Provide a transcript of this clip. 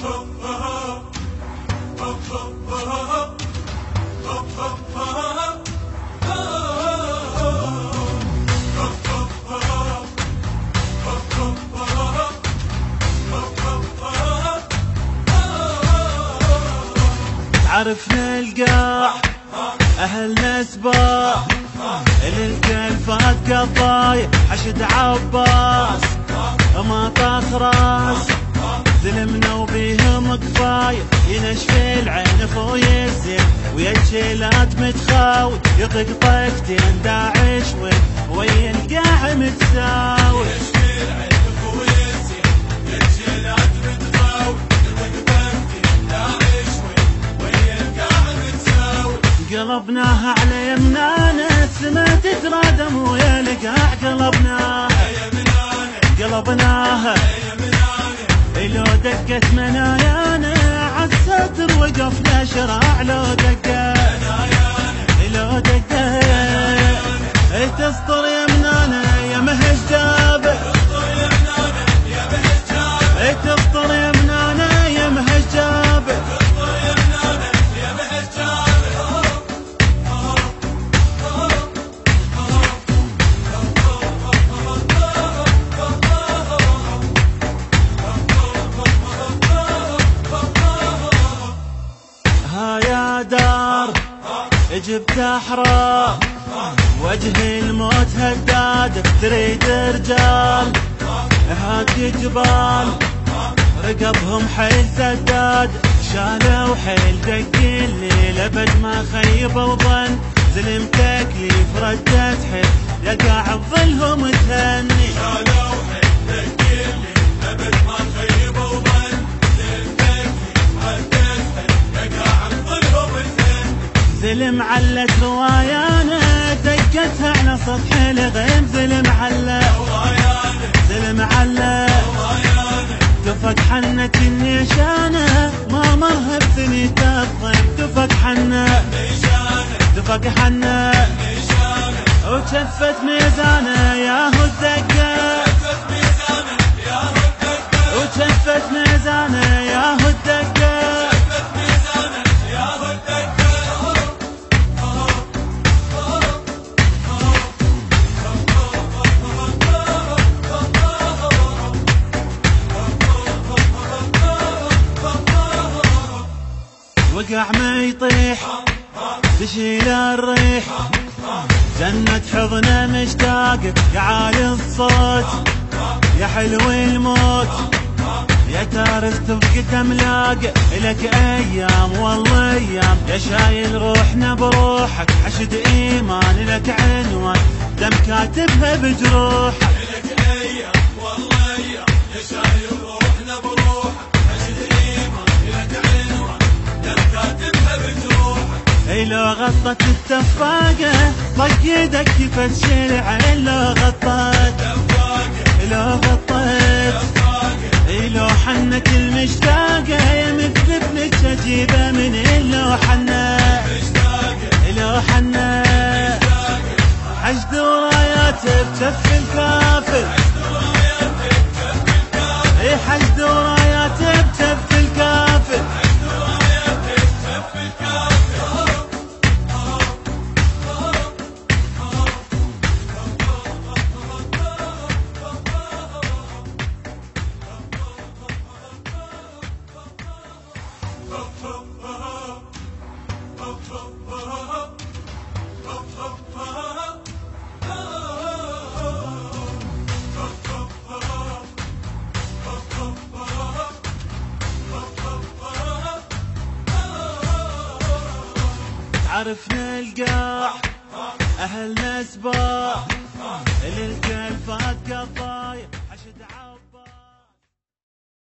عرفنا القاع أهلنا سباع للكلفات قضايا حشد عباس ما طاخ راس ظلمنا وبيهم كفاية ينشفي العين فوي الزين ويا متخاوي يطق طقتين داعش ويا القاع متساوي قلبناها على يمنانا السما تترادم ويا القاع قلبناها لو دقت منايانا عالستر وقفنا شراع لو دقت تسطر يمنانا يا مهج جابه تسطر يمنانا يا مهج جابه يا دار جبت احرار وجه الموت هداد تريد رجال هادي جبال رقبهم حيل سداد شالوا حيل دق الليل ابد ما خيب وظن زلم تكليف ردت حيل يقع بظلهم تهني شالوا حيل دق الليل ابد ما خيب وظن زلم تكليف ردت حيل يقع بظلهم تهني زلم علت روايانا دقتها على سطح الغيم زلم دفق حنة النيشانة ما مرها بثنية الضيم دفق حنة وشفت ميزانه ياهو الدقة وشفت ميزانه ياهو الدقة وقع ما يطيح تشيل الريح جنة حضنه مشتاق يا عالي الصوت يا حلو الموت يا تارس تفقد املاق لك ايام والله ايام يا شايل روحنا بروحك حشد ايمان لك عنوان دم كاتبها بجروحك لك ايام والله ايام يا شايل روحنا بروحك حشد ايمان لك عنوان لو غطت التفاقة طق يدك تفتش العين لو حنت المشتاقة يا مثبتنك شجيبة من لو حنت حشد ورايات بكف الكافر حشد ورايات بكف الكافر عرفنا القاع أهلنا سباع للكلفات قضايا